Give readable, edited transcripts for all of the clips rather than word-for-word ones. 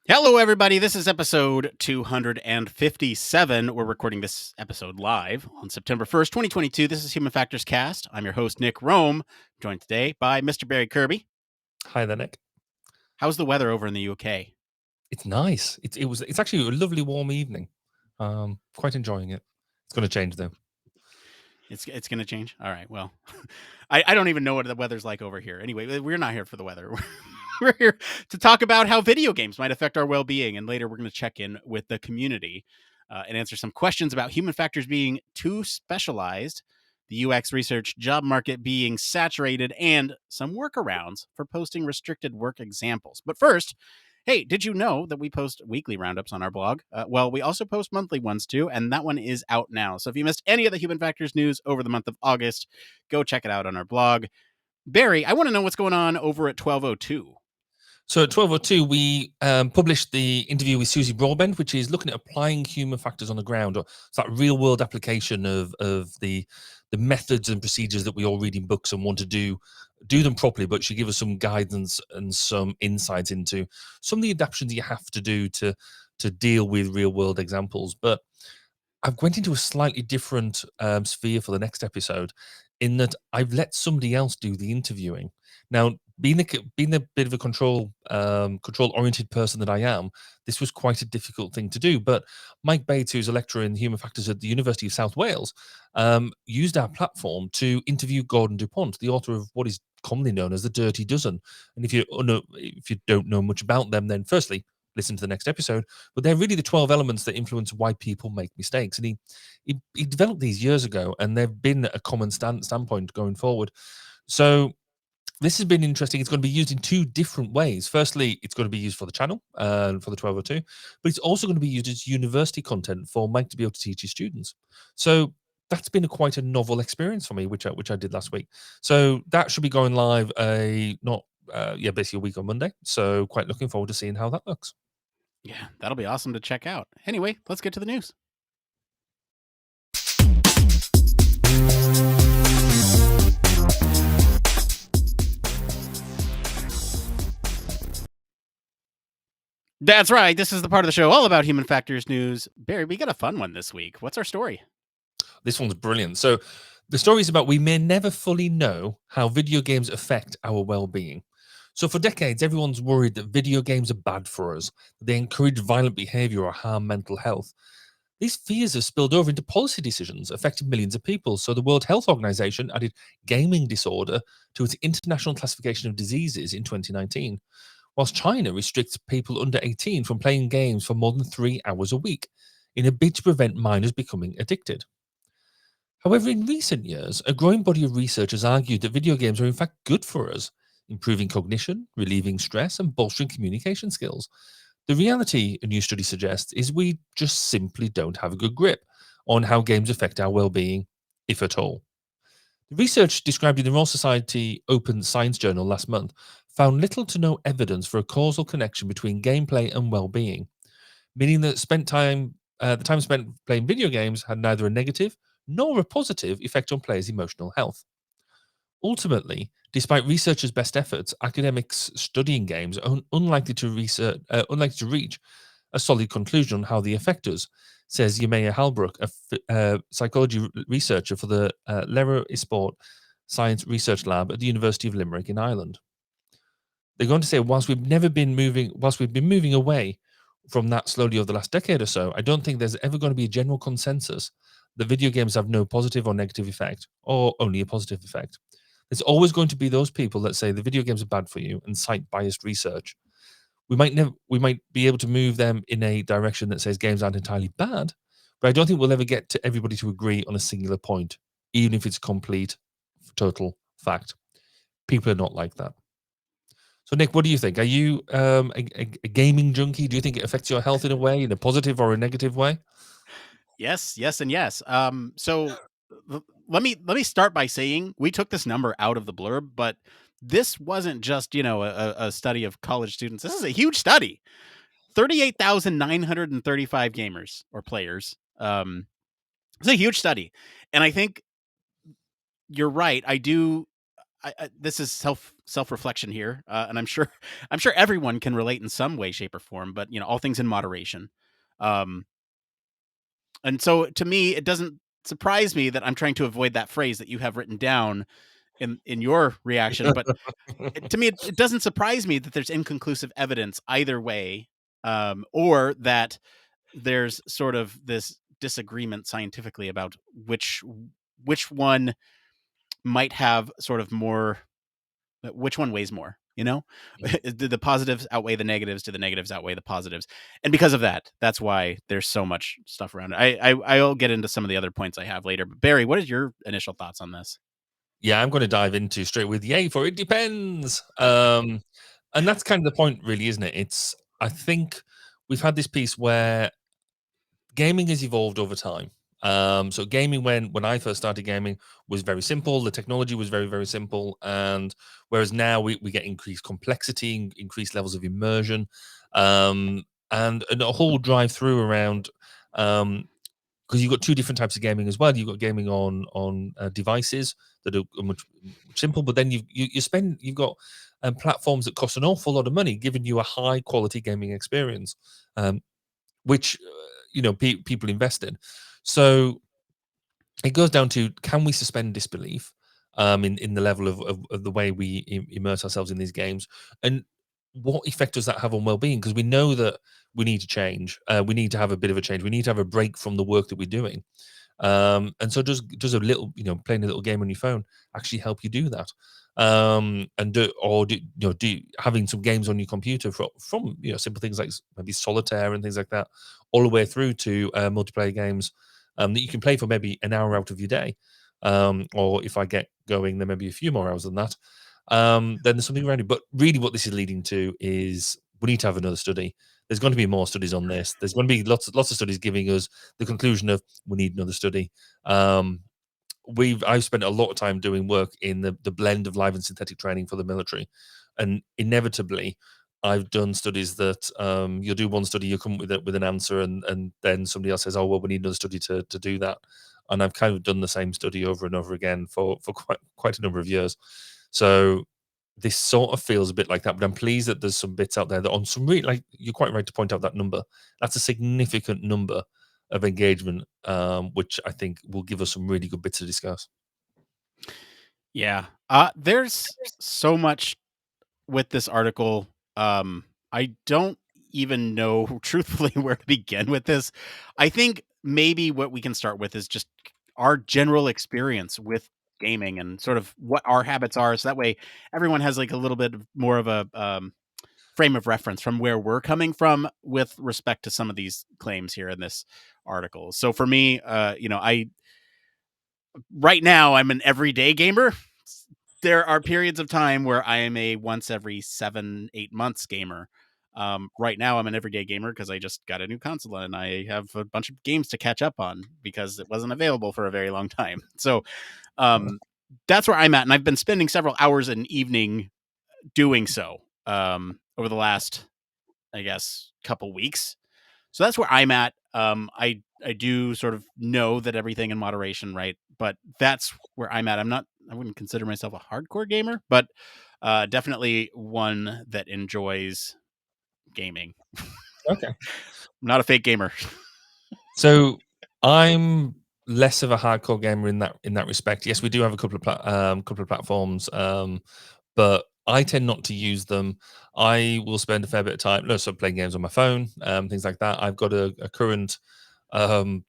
Hello, everybody. This is episode 257. We're recording this episode live on September 1st, 2022. This is Human Factors Cast. I'm your host, Nick Rome, joined today by Mr. Barry Kirby. Hi there, Nick. How's the weather over in the UK? It's nice. It's actually a lovely warm evening. Quite enjoying it. It's going to change though. It's going to change? All right. Well, I don't even know what the weather's like over here. Anyway, we're not here for the weather. We're here to talk about how video games might affect our well-being. And later we're going to check in with the community and answer some questions about human factors being too specialized, the UX research job market being saturated, and some workarounds for posting restricted work examples. But first, hey, did you know that we post weekly roundups on our blog? Well, we also post monthly ones too, and that one is out now. So if you missed any of the Human Factors news over the month of August, go check it out on our blog. Barry, I want to know what's going on over at 1202. So at 12:02, we published the interview with Suzy Broadbent, which is looking at applying human factors on the ground, or it's that real world application of the methods and procedures that we all read in books and want to do them properly. But she gave us some guidance and some insights into some of the adaptations you have to do to deal with real world examples. But I've went into a slightly different sphere for the next episode, in that I've let somebody else do the interviewing. Now, being a bit of a control oriented person that I am, this was quite a difficult thing to do. But Mike Bates, who's a lecturer in human factors at the University of South Wales, used our platform to interview Gordon DuPont, the author of what is commonly known as the Dirty Dozen. And if you don't know much about them, then firstly, listen to the next episode. But they're really the 12 elements that influence why people make mistakes. And he developed these years ago, and they've been a common standpoint going forward. So this has been interesting. It's going to be used in two different ways. Firstly, it's going to be used for the channel, for the 1202, but it's also going to be used as university content for Mike to be able to teach his students. So that's been quite a novel experience for me, which I did last week. So that should be going live basically a week on Monday. So quite looking forward to seeing how that looks. Yeah, that'll be awesome to check out. Anyway, let's get to the news. That's right. This is the part of the show all about human factors news. Barry, we got a fun one this week. What's our story? This one's brilliant. So the story is about we may never fully know how video games affect our well-being. So for decades, everyone's worried that video games are bad for us, that they encourage violent behavior or harm mental health. These fears have spilled over into policy decisions affecting millions of people. So the World Health Organization added gaming disorder to its international classification of diseases in 2019, whilst China restricts people under 18 from playing games for more than 3 hours a week in a bid to prevent minors becoming addicted. However, in recent years, a growing body of research has argued that video games are in fact good for us, improving cognition, relieving stress, and bolstering communication skills. The reality, a new study suggests, is we just simply don't have a good grip on how games affect our well-being, if at all. The research described in the Royal Society Open Science Journal last month found little to no evidence for a causal connection between gameplay and well-being, meaning that the time spent playing video games had neither a negative nor a positive effect on players' emotional health. Ultimately, despite researchers' best efforts, academics studying games are unlikely to reach a solid conclusion on how they affect us, says Yamea Halbrook, a psychology researcher for the Lera Esport Science Research Lab at the University of Limerick in Ireland. They're going to say, whilst we've been moving away from that slowly over the last decade or so, I don't think there's ever going to be a general consensus that video games have no positive or negative effect, or only a positive effect. There's always going to be those people that say the video games are bad for you and cite biased research. We might be able to move them in a direction that says games aren't entirely bad, but I don't think we'll ever get to everybody to agree on a singular point, even if it's complete, total fact. People are not like that. So, Nick, what do you think? Are you a gaming junkie? Do you think it affects your health in a way, in a positive or a negative way? Yes, and yes. So let me start by saying we took this number out of the blurb, but this wasn't just a study of college students. This is a huge study. 38,935 gamers or players. It's a huge study, and I think you're right. this is self reflection here, and I'm sure everyone can relate in some way, shape, or form. But all things in moderation. Um, and so to me, it doesn't surprise me that I'm trying to avoid that phrase that you have written down in your reaction. But to me, it doesn't surprise me that there's inconclusive evidence either way, or that there's sort of this disagreement scientifically about which one might have sort of more, which one weighs more. Do the positives outweigh the negatives? Do the negatives outweigh the positives? And because of that, that's why there's so much stuff around it. I'll get into some of the other points I have later. But Barry, what is your initial thoughts on this? Yeah, I'm going to dive into straight with yay for it depends. And that's kind of the point, really, isn't it? I think we've had this piece where gaming has evolved over time. So gaming when I first started gaming was very simple. The technology was very, very simple. And whereas now we get increased complexity, increased levels of immersion, and a whole drive through around because you've got two different types of gaming as well. You've got gaming on devices that are much simple, but then you've got platforms that cost an awful lot of money, giving you a high quality gaming experience, which people invest in. So it goes down to, can we suspend disbelief in the level of the way we immerse ourselves in these games, and what effect does that have on well-being? Because we know that we need to change. We need to have a bit of a change. We need to have a break from the work that we're doing. And so does a little, playing a little game on your phone actually help you do that? And do having some games on your computer from simple things like maybe solitaire and things like that, all the way through to multiplayer games that you can play for maybe an hour out of your day, or if I get going, then maybe a few more hours than that. Then there's something around it. But really, what this is leading to is we need to have another study. There's going to be more studies on this. There's going to be lots of studies giving us the conclusion of we need another study. I've spent a lot of time doing work in the blend of live and synthetic training for the military, and inevitably, I've done studies that you'll do one study, you come with an answer, and then somebody else says, "Oh, well, we need another study to do that." And I've kind of done the same study over and over again for quite a number of years. So this sort of feels a bit like that, but I'm pleased that there's some bits out there that on some really, like you're quite right to point out that number. That's a significant number of engagement, which I think will give us some really good bits to discuss. Yeah. There's so much with this article. I don't even know truthfully where to begin with this. I think maybe what we can start with is just our general experience with gaming and sort of what our habits are. So that way everyone has like a little bit more of a frame of reference from where we're coming from with respect to some of these claims here in this article. So for me, I right now I'm an everyday gamer. There are periods of time where I am a once every 7-8 months gamer. Right now I'm an everyday gamer because I just got a new console and I have a bunch of games to catch up on because it wasn't available for a very long time. So that's where I'm at, and I've been spending several hours an evening doing so over the last, I guess, couple weeks. So that's where I'm at. I do sort of know that everything in moderation, right? But that's where I'm at. I wouldn't consider myself a hardcore gamer, but definitely one that enjoys gaming. Okay. I'm not a fake gamer. So I'm less of a hardcore gamer in that respect. Yes, we do have a couple of platforms, but I tend not to use them. I will spend a fair bit of time, no, so playing games on my phone, things like that. I've got a current um,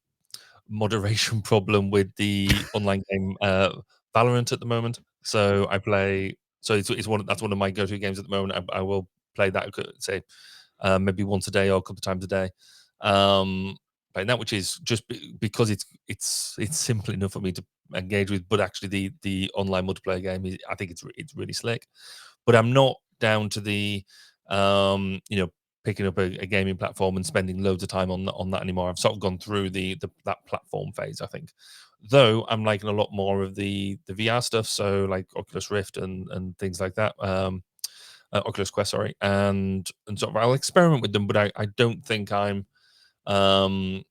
moderation problem with the online game Valorant at the moment. So I play. So it's that's one of my go-to games at the moment. I will play that, say, maybe once a day or a couple of times a day. Playing that, which is just because it's simple enough for me to engage with. But actually, the online multiplayer game is, I think it's really slick. But I'm not down to the um, you know picking up a gaming platform and spending loads of time on that anymore. I've sort of gone through that platform phase, I think. Though I'm liking a lot more of the VR stuff, so like Oculus Rift and things like that. Oculus Quest, sorry, and sort of I'll experiment with them, but I don't think I'm um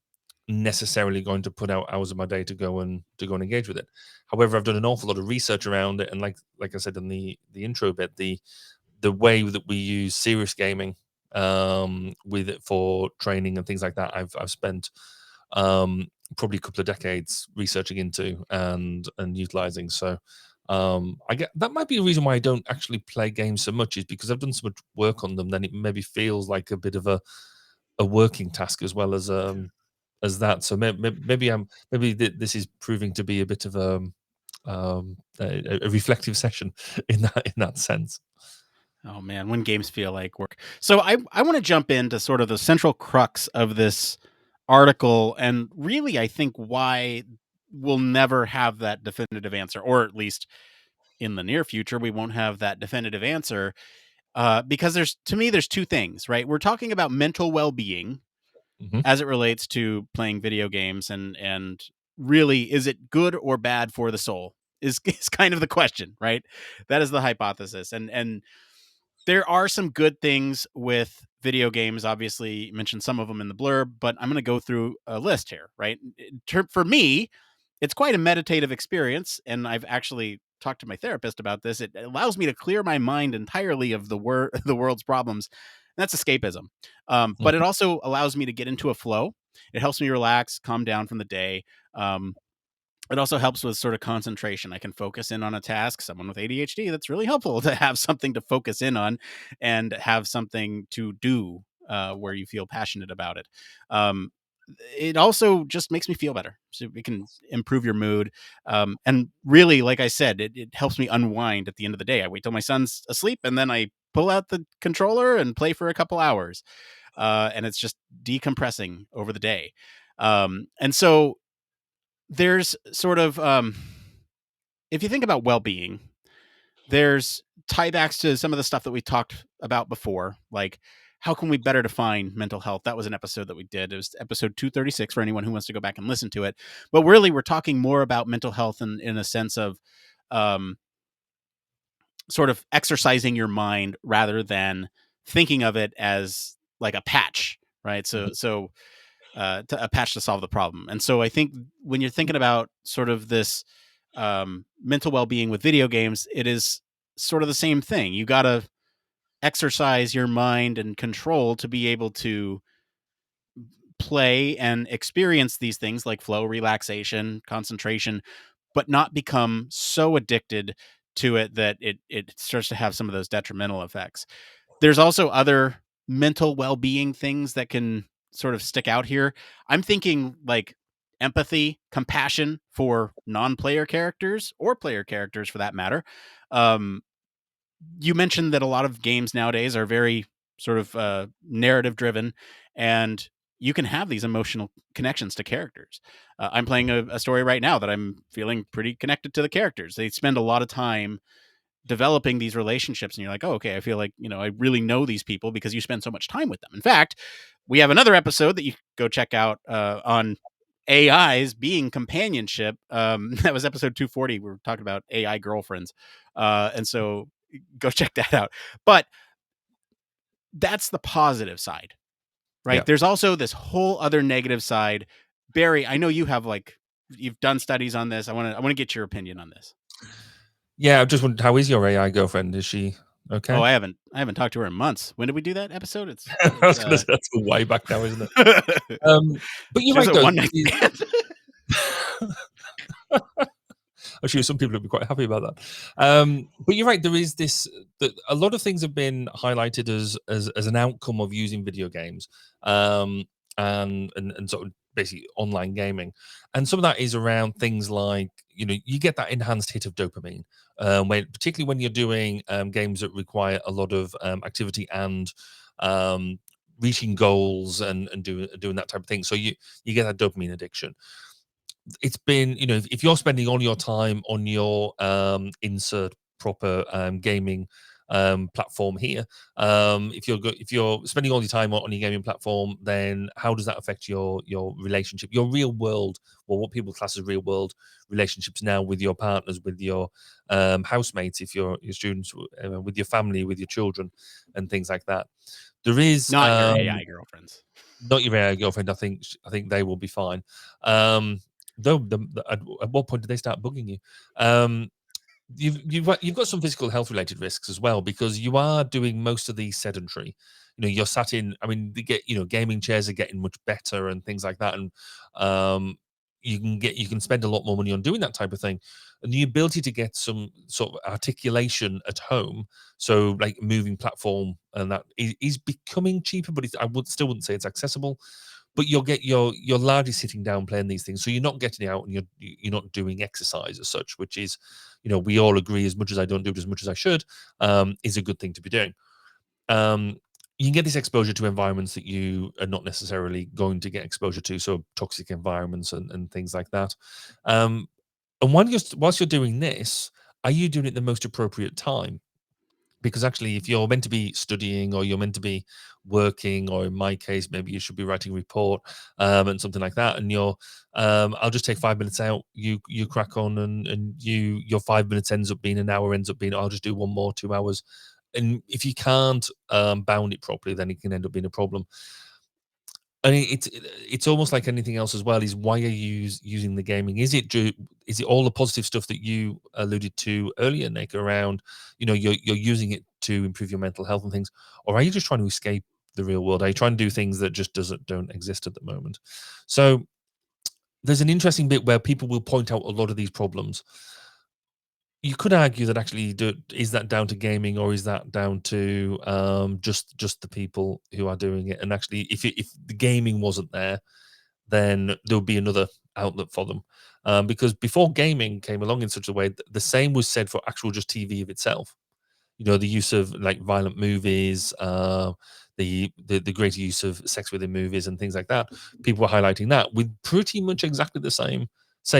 necessarily going to put out hours of my day to go and engage with it. However, I've done an awful lot of research around it, and like I said in the intro bit, the way that we use serious gaming with it for training and things like that, I've spent probably a couple of decades researching into and utilizing. So I get that might be a reason why I don't actually play games so much, is because I've done so much work on them. Then it maybe feels like a bit of a working task as well as that. So maybe this is proving to be a bit of a reflective session in that sense. Oh man, when games feel like work. So I want to jump into sort of the central crux of this article, and really I think why we'll never have that definitive answer, or at least in the near future we won't have that definitive answer, because there's two things, right? We're talking about mental well-being Mhm. as it relates to playing video games, and really, is it good or bad for the soul? Is kind of the question, right? That is the hypothesis, and there are some good things with video games. Obviously, you mentioned some of them in the blurb, but I'm going to go through a list here, right? For me, it's quite a meditative experience, and I've actually talked to my therapist about this. It allows me to clear my mind entirely of the world's problems. That's escapism. But it Mhm. also allows me to get into a flow. It helps me relax, calm down from the day. It also helps with sort of concentration. I can focus in on a task. Someone with ADHD, that's really helpful to have something to focus in on and have something to do where you feel passionate about it. Um, it also just makes me feel better. So it can improve your mood. And really, like I said, it helps me unwind at the end of the day. I wait till my son's asleep and then I pull out the controller and play for a couple hours. And it's just decompressing over the day. And so there's sort of if you think about well-being, there's tiebacks to some of the stuff that we talked about before, like how can we better define mental health? That was an episode that we did. It was episode 236 for anyone who wants to go back and listen to it. But really, we're talking more about mental health in a sense of um, sort of exercising your mind rather than thinking of it as like a patch, right? Mhm. A patch to solve the problem. And so I think when you're thinking about sort of this mental well-being with video games, it is sort of the same thing. You got to exercise your mind and control to be able to play and experience these things like flow, relaxation, concentration, but not become so addicted to it that it starts to have some of those detrimental effects. There's also other mental well-being things that can sort of stick out here. I'm thinking like empathy, compassion for non-player characters or player characters for that matter. Um, you mentioned that a lot of games nowadays are very sort of narrative driven, and you can have these emotional connections to characters. I'm playing a story right now that I'm feeling pretty connected to the characters. They spend a lot of time developing these relationships, and you're like, oh, okay, I feel like, I really know these people because you spend so much time with them. In fact, we have another episode that you go check out on AIs being companionship. That was episode 240. We were talking about AI girlfriends, and so go check that out. But that's the positive side, right? Yeah. There's also this whole other negative side. Barry, I know you've done studies on this. I want to get your opinion on this. Yeah, I just wondered, how is your AI girlfriend? Is she Oh, okay? I haven't talked to her in months. When did we do that episode? I was gonna say that's a way back now, isn't it? But you're She was right a though. one night stand. I'm sure some people would be quite happy about that. But you're right. There is this. A lot of things have been highlighted as an outcome of using video games, and sort of basically online gaming, and some of that is around things like, you get that enhanced hit of dopamine, particularly when you're doing games that require a lot of activity and reaching goals and doing that type of thing. So you get that dopamine addiction. It's been, if you're spending all your time on your insert proper gaming platform here. If you're spending all your time on your gaming platform, then how does that affect your relationship, your real world, or what people class as real world relationships now with your partners, with your housemates, if you're your students, with your family, with your children, and things like that. There is Not your AI girlfriends. not your AI girlfriend. I think they will be fine. Though at what point did they start bugging you? You've got some physical health related risks as well, because you are doing most of these sedentary. You're sat in. I mean, gaming chairs are getting much better and things like that, and um, you can spend a lot more money on doing that type of thing, and the ability to get some sort of articulation at home. So, like moving platform, and that is becoming cheaper, but I wouldn't say it's accessible. But you're largely sitting down playing these things, so you're not getting out and you're not doing exercise as such, which is, we all agree, as much as I don't do it as much as I should, is a good thing to be doing. You can get this exposure to environments that you are not necessarily going to get exposure to, so toxic environments and things like that. And whilst you're doing this, are you doing it the most appropriate time? Because actually, if you're meant to be studying, or you're meant to be working, or in my case, maybe you should be writing a report, and something like that, and I'll just take 5 minutes out, you crack on, and your 5 minutes ends up being an hour, ends up being, I'll just do one more 2 hours. And if you can't bound it properly, then it can end up being a problem. I mean, it's almost like anything else as well. Is why are you using the gaming? Is it all the positive stuff that you alluded to earlier, Nick? Around, you're using it to improve your mental health and things, or are you just trying to escape the real world? Are you trying to do things that just don't exist at the moment? So there's an interesting bit where people will point out a lot of these problems. You could argue that actually, is that down to gaming, or is that down to just the people who are doing it? And actually, if the gaming wasn't there, then there would be another outlet for them. Because before gaming came along in such a way, the same was said for actual just TV of itself. The use of like violent movies, the greater use of sex within movies and things like that. People were highlighting that with pretty much exactly the same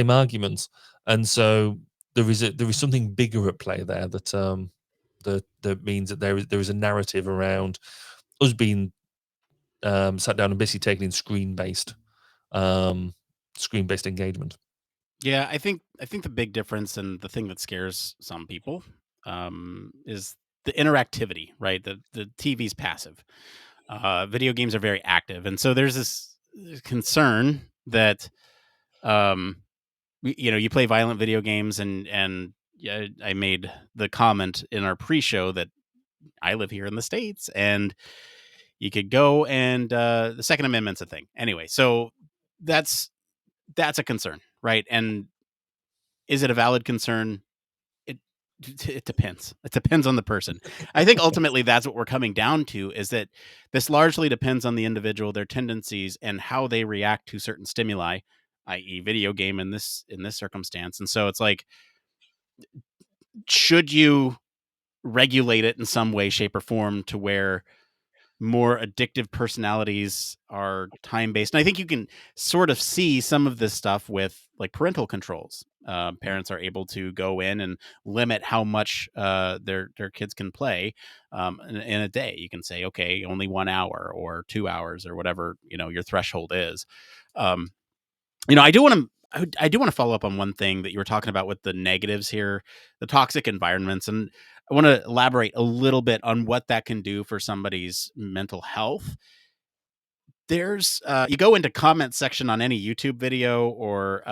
arguments. And so there is something bigger at play there, that means that there is a narrative around us being sat down and basically taking in screen based engagement. Yeah, I think the big difference and the thing that scares some people is the interactivity, right? The TV's passive. Video games are very active, and so there's this concern that um, you play violent video games, and yeah, I made the comment in our pre-show that I live here in the States, and you could go and the Second Amendment's a thing anyway. So that's that's a concern, right? And is it a valid concern? It it depends. It depends on the person. I think ultimately that's what we're coming down to, is that this largely depends on the individual, their tendencies, and how they react to certain stimuli, i.e., video game in this circumstance. And so it's like, should you regulate it in some way, shape, or form to where more addictive personalities are time based? And I think you can sort of see some of this stuff with like parental controls. Parents are able to go in and limit how much their kids can play in a day. You can say, okay, only 1 hour or 2 hours or whatever your threshold is. Um, I do want to. I do want to follow up on one thing that you were talking about with the negatives here, the toxic environments, and I want to elaborate a little bit on what that can do for somebody's mental health. There's you go into comment section on any YouTube video, or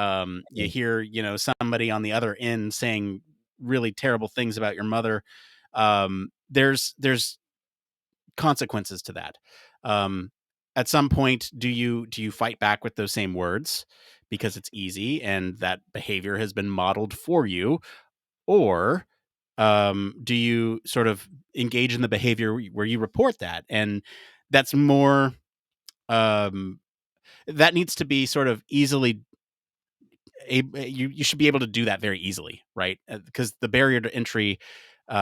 you hear somebody on the other end saying really terrible things about your mother. There's consequences to that. Um, at some point, do you fight back with those same words because it's easy and that behavior has been modeled for you, or do you sort of engage in the behavior where you report that? And that's more um, that needs to be sort of easily you should be able to do that very easily, right? Because the barrier to entry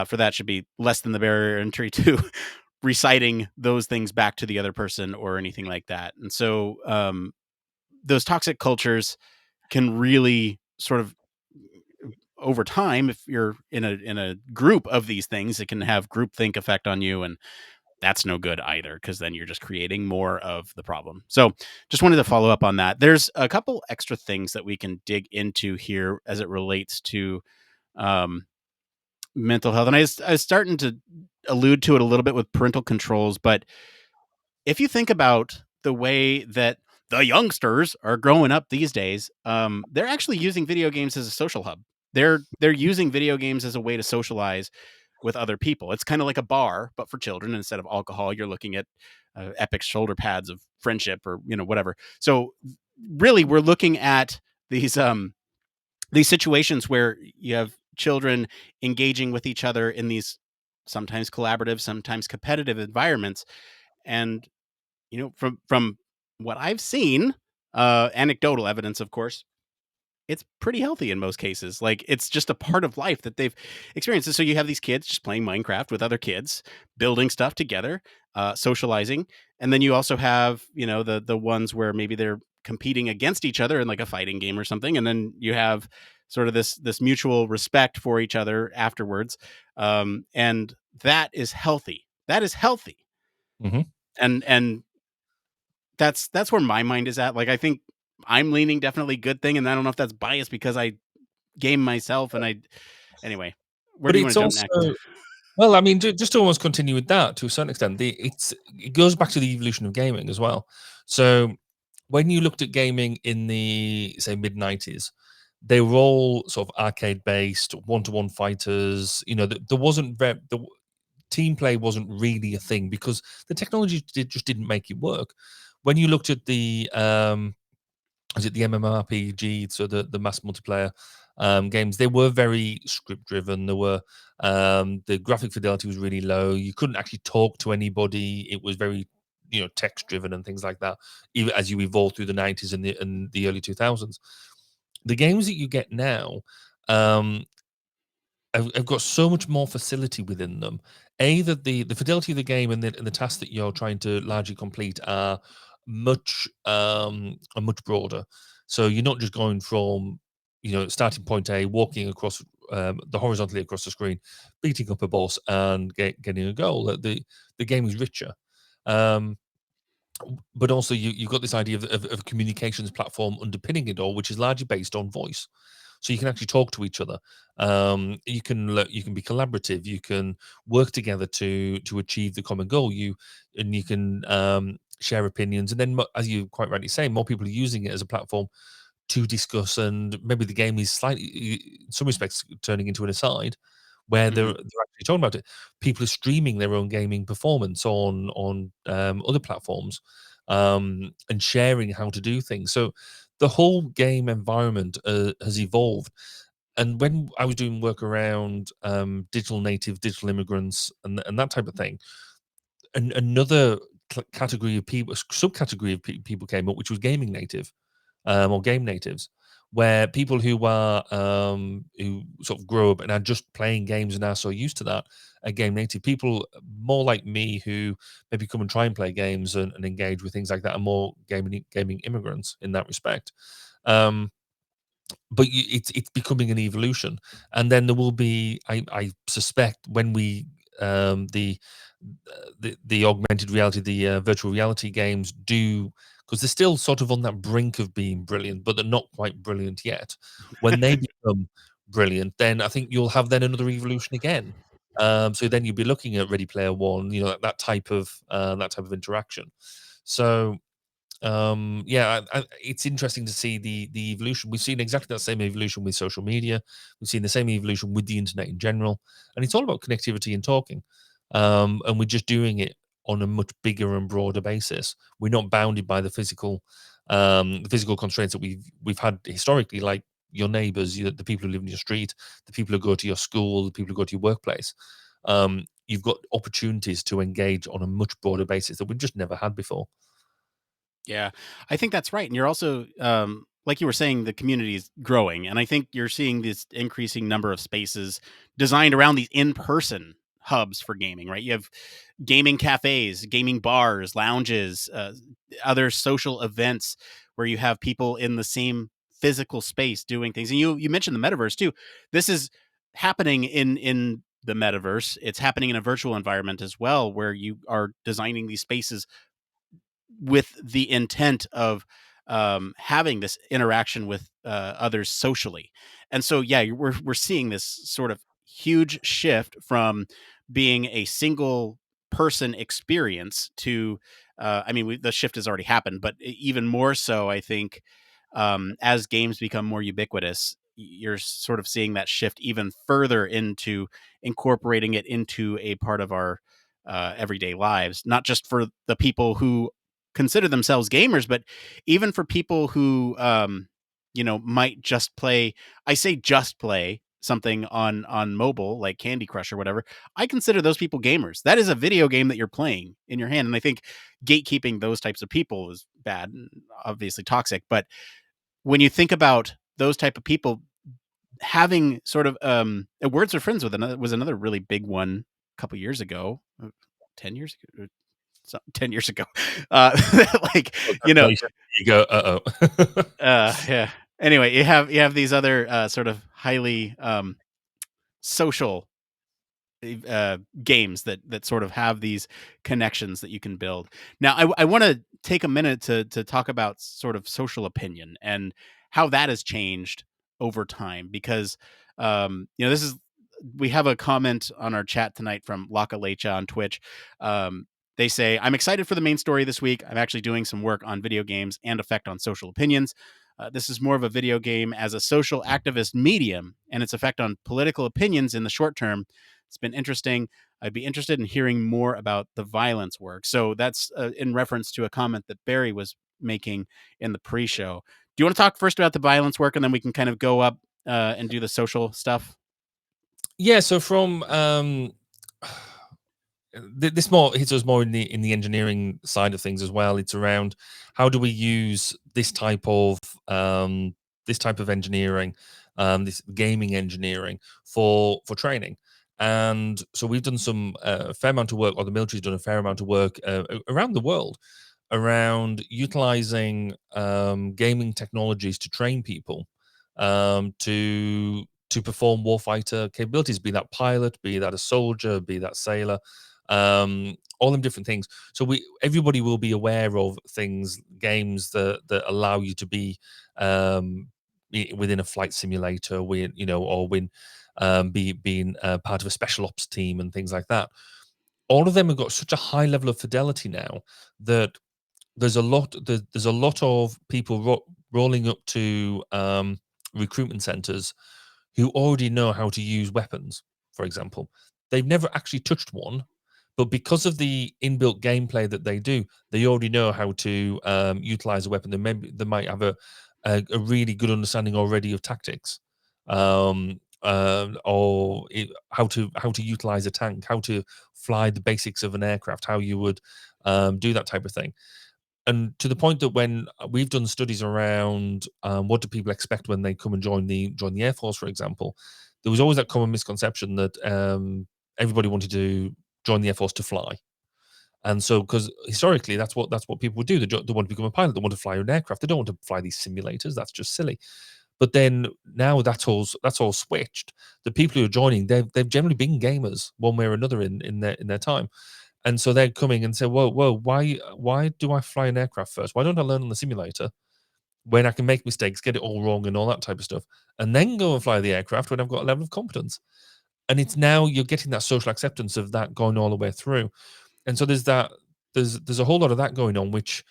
for that should be less than the barrier to entry to reciting those things back to the other person or anything like that. And so those toxic cultures can really sort of over time, if you're in a group of these things, it can have groupthink effect on you, and that's no good either, because then you're just creating more of the problem. So just wanted to follow up on that. There's a couple extra things that we can dig into here as it relates to um, mental health. And I was starting to allude to it a little bit with parental controls, but if you think about the way that the youngsters are growing up these days, they're actually using video games as a social hub. They're using video games as a way to socialize with other people. It's kind of like a bar, but for children. Instead of alcohol, you're looking at epic shoulder pads of friendship, or whatever. So really, we're looking at these situations where you have children engaging with each other in these sometimes collaborative, sometimes competitive environments. And from what I've seen, anecdotal evidence, of course, it's pretty healthy in most cases. Like, it's just a part of life that they've experienced. And so you have these kids just playing Minecraft with other kids, building stuff together, socializing. And then you also have, the ones where maybe they're competing against each other in like a fighting game or something. And then you have sort of this mutual respect for each other afterwards. And that is healthy. That is healthy. Mhm. And that's where my mind is at. Like, I think I'm leaning definitely good thing, and I don't know if that's biased because I game myself, and I anyway. Where But do you want it's to jump next? also, well, I mean, just to almost continue with that to a certain extent, it goes back to the evolution of gaming as well. So when you looked at gaming in the, say, mid-90s, they were all sort of arcade based, one-to-one fighters. There wasn't the team play wasn't really a thing because the technology just didn't make it work. When you looked at the is it the MMORPG, so the mass multiplayer games, they were very script driven. There were the graphic fidelity was really low. You couldn't actually talk to anybody. It was very text driven and things like that. Even as you evolved through the 90s and the early 2000s, the games that you get now um, have got so much more facility within them. That the fidelity of the game and the tasks that you're trying to largely complete are much broader. So you're not just going from starting point A, walking across the horizontally across the screen, beating up a boss and getting a goal. The game is richer. Um, but also you've got this idea of a communications platform underpinning it all, which is largely based on voice. So you can actually talk to each other. You can be collaborative. You can work together to achieve the common goal. You can share opinions, and then as you quite rightly say, more people are using it as a platform to discuss. And maybe the game is slightly, in some respects, turning into an aside where they're Mhm. actually talking about it. People are streaming their own gaming performance on other platforms and sharing how to do things. So the whole game environment has evolved. And when I was doing work around digital native, digital immigrants, and that type of thing, another category of people, subcategory of people came up, which was gaming native or game natives, where people who sort of grow up and are just playing games and are so used to that are game native. People more like me who maybe come and try and play games and engage with things like that are more gaming immigrants in that respect. Um, but it's becoming an evolution, and then there will be, I suspect, when we the augmented reality, the virtual reality games do, because they're still sort of on that brink of being brilliant, but they're not quite brilliant yet. When they become brilliant, then I think you'll have then another evolution again. So then you'll be looking at Ready Player One, that type of interaction. So yeah, it's interesting to see the evolution. We've seen exactly that same evolution with social media. We've seen the same evolution with the internet in general, and it's all about connectivity and talking. And we're just doing it on a much bigger and broader basis. We're not bounded by the physical constraints that we've had historically, like your neighbors, the people who live in your street, the people who go to your school, the people who go to your workplace. You've got opportunities to engage on a much broader basis that we've just never had before. Yeah, I think that's right. And you're also, like you were saying, the community is growing, and I think you're seeing this increasing number of spaces designed around these in-person hubs for gaming. Right? You have gaming cafes, gaming bars, lounges, other social events where you have people in the same physical space doing things. And you mentioned the metaverse too. This is happening in the metaverse. It's happening in a virtual environment as well, where you are designing these spaces with the intent of having this interaction with others socially. And so, yeah, we're seeing this sort of huge shift from being a single person experience to, I mean, the shift has already happened, but even more so, I think, as games become more ubiquitous, you're sort of seeing that shift even further into incorporating it into a part of our everyday lives, not just for the people who consider themselves gamers, but even for people who, might just play. I say just play something on mobile like Candy Crush or whatever. I consider those people gamers. That is a video game that you're playing in your hand, and I think gatekeeping those types of people is bad and obviously toxic. But when you think about those type of people having sort of Words with Friends with another was another really big one a couple years ago, 10 years ago, 10 years ago. Like, you know, You go, uh-oh. yeah. Anyway, you have these other sort of highly social games that sort of have these connections that you can build. Now, I want to take a minute to talk about sort of social opinion and how that has changed over time, because this is we have a comment on our chat tonight from Laka Lecha on Twitch. They say, I'm excited for the main story this week. I'm actually doing some work on video games and effect on social opinions. This is more of a video game as a social activist medium and its effect on political opinions in the short term. It's been interesting. I'd be interested in hearing more about the violence work. So that's in reference to a comment that Barry was making in the pre-show. Do you want to talk first about the violence work, and then we can kind of go up and do the social stuff? Yeah, so from this more hits us more in the engineering side of things as well. It's around how do we use this type of engineering, this gaming engineering for training. And so we've done some fair amount of work, or the military's done a fair amount of work around the world around utilizing gaming technologies to train people to perform warfighter capabilities, be that pilot, be that a soldier, be that sailor, all them different things. So everybody will be aware of things, games that allow you to be within a flight simulator, or being part of a special ops team and things like that. All of them have got such a high level of fidelity now that there's a lot of people rolling up to recruitment centers who already know how to use weapons, for example. They've never actually touched one, but because of the inbuilt gameplay that they do, they already know how to utilize a weapon. They might have a really good understanding already of tactics, how to utilize a tank, how to fly the basics of an aircraft, how you would do that type of thing. And to the point that when we've done studies around what do people expect when they come and join the Air Force, for example, there was always that common misconception that everybody wanted to join the Air Force to fly. And so, because historically, that's what people would do. They want to become a pilot. They want to fly an aircraft. They don't want to fly these simulators. That's just silly. But then now that's all switched. The people who are joining, they've generally been gamers one way or another in their time. And so they're coming and say, whoa, why do I fly an aircraft first? Why don't I learn on the simulator when I can make mistakes, get it all wrong and all that type of stuff, and then go and fly the aircraft when I've got a level of competence? And it's now you're getting that social acceptance of that going all the way through. And so there's a whole lot of that going on, which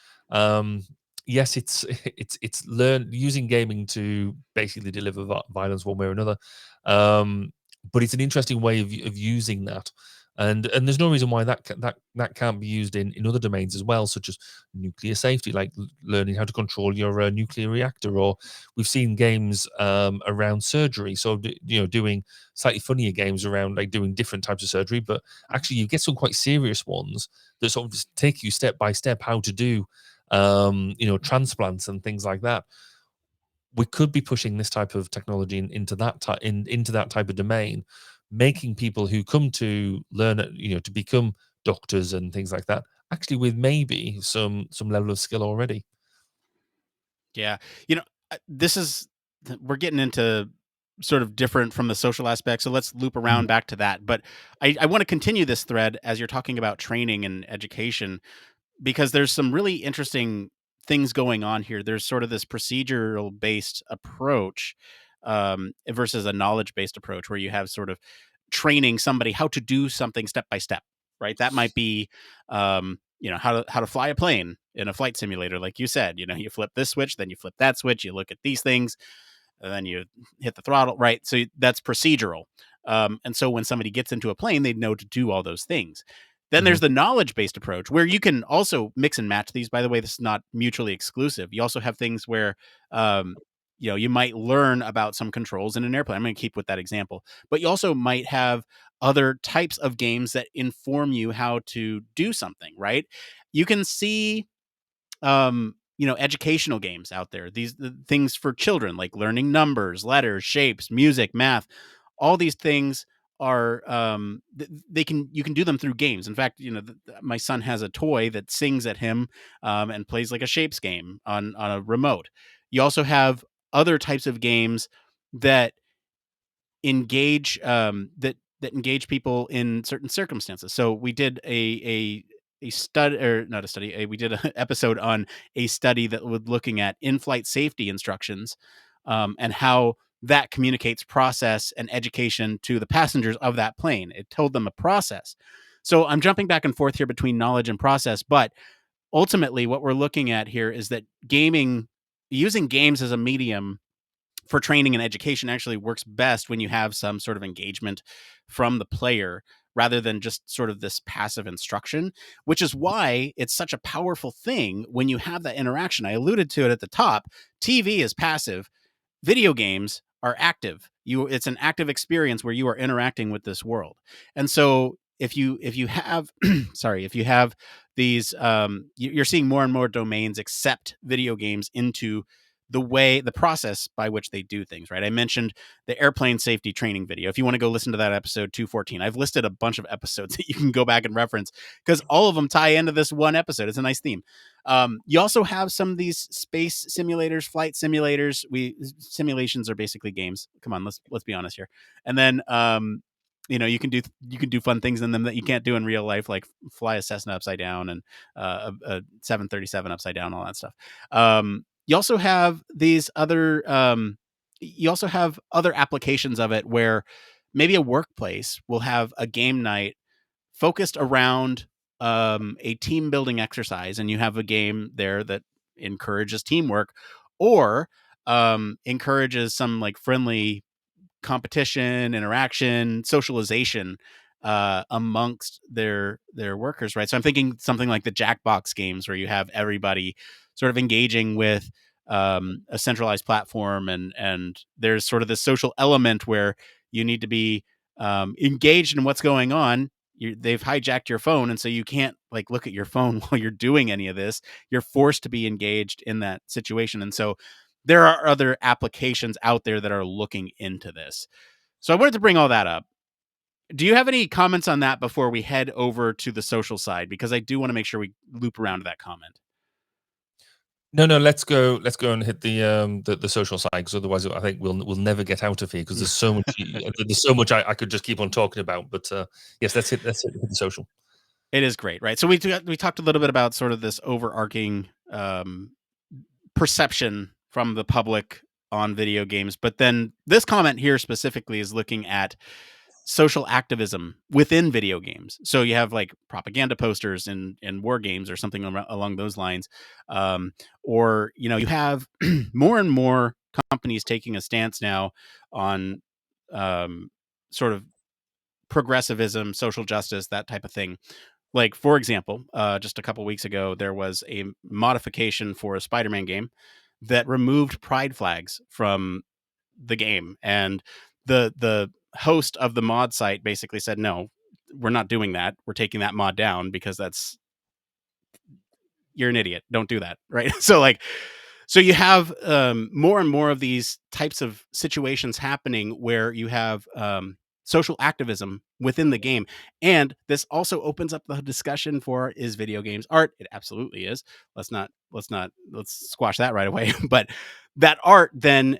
yes, it's using gaming to basically deliver violence one way or another. But it's an interesting way of using that. And there's no reason why that can't be used in other domains as well, such as nuclear safety, like learning how to control your nuclear reactor. Or we've seen games around surgery, so doing slightly funnier games around like doing different types of surgery. But actually, you get some quite serious ones that sort of take you step by step how to do transplants and things like that. We could be pushing this type of technology into that type of domain, making people who come to learn, to become doctors and things like that, actually with maybe some level of skill already. Yeah. this is we're getting into sort of different from the social aspect. So let's loop Mm, around back to that. But I want to continue this thread as you're talking about training and education, because there's some really interesting things going on here. There's sort of this procedural based approach versus a knowledge based approach where you have sort of training somebody how to do something step by step, right? That might be, how to fly a plane in a flight simulator, like you said. You flip this switch, then you flip that switch, you look at these things, and then you hit the throttle, right? So that's procedural. And so when somebody gets into a plane, they know to do all those things. Then mhm, there's the knowledge based approach where you can also mix and match these. By the way, this is not mutually exclusive. You also have things where, um, you might learn about some controls in an airplane. I'm going to keep with that example, but you also might have other types of games that inform you how to do something, right? You can see educational games out there. These things for children, like learning numbers, letters, shapes, music, math. All these things are they can you can do them through games. In fact, my son has a toy that sings at him and plays like a shapes game on a remote. You also have other types of games that engage that engage people in certain circumstances. So we did a study, or not a study, we did an episode on a study that was looking at in-flight safety instructions, and how that communicates process and education to the passengers of that plane. It told them a process. So I'm jumping back and forth here between knowledge and process, but ultimately what we're looking at here is that using games as a medium for training and education actually works best when you have some sort of engagement from the player rather than just sort of this passive instruction, which is why it's such a powerful thing when you have that interaction. I alluded to it at the top. TV is passive, video games are active. It's an active experience where you are interacting with this world. And so if you have if you have these you're seeing more and more domains accept video games into the process by which they do things, right? I mentioned the airplane safety training video. If you want to go listen to that episode 214, I've listed a bunch of episodes that you can go back and reference because all of them tie into this one episode. It's a nice theme. You also have some of these space simulators, flight simulators. Simulations are basically games. Come on, let's be honest here. And then you can do fun things in them that you can't do in real life, like fly a Cessna upside down and a 737 upside down, all that stuff. You also have these other you also have other applications of it where maybe a workplace will have a game night focused around a team building exercise, and you have a game there that encourages teamwork or encourages some like friendly competition, interaction, socialization amongst their workers, right? So I'm thinking something like the Jackbox games where you have everybody sort of engaging with a centralized platform, and there's sort of this social element where you need to be engaged in what's going on. They've hijacked your phone, and so you can't like look at your phone while you're doing any of this. You're forced to be engaged in that situation, and so there are other applications out there that are looking into this. So I wanted to bring all that up. Do you have any comments on that before we head over to the social side? Because I do want to make sure we loop around to that comment. No, no, let's go and hit the social side, because otherwise I think we'll never get out of here, because there's so much I could just keep on talking about. But yes, hit the social. It is great, right? So we talked a little bit about sort of this overarching perception from the public on video games, but then this comment here specifically is looking at social activism within video games. So you have like propaganda posters in war games or something along those lines, or you have more and more companies taking a stance now on sort of progressivism, social justice, that type of thing. Like for example, just a couple weeks ago, there was a modification for a Spider-Man game that removed pride flags from the game, and the host of the mod site basically said, no, we're not doing that, we're taking that mod down because that's you're an idiot, don't do that, right? So you have more and more of these types of situations happening where you have social activism within the game. And this also opens up the discussion for, is video games art? It absolutely is. Let's squash that right away. But that art then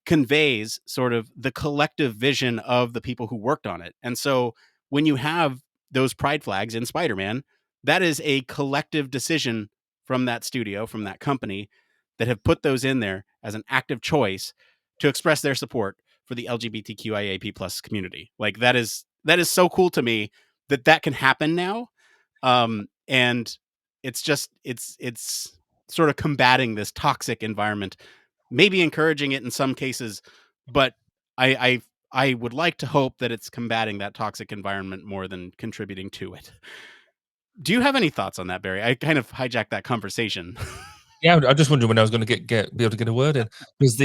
conveys sort of the collective vision of the people who worked on it. And so when you have those pride flags in Spider-Man, that is a collective decision from that studio, from that company, that have put those in there as an active choice to express their support for the LGBTQIAP plus community. Like that is so cool to me that that can happen now. And it's just it's sort of combating this toxic environment, maybe encouraging it in some cases, but I would like to hope that it's combating that toxic environment more than contributing to it. Do you have any thoughts on that, Barry? I kind of hijacked that conversation. Yeah, I just wondering when I was going to be able to get a word in, because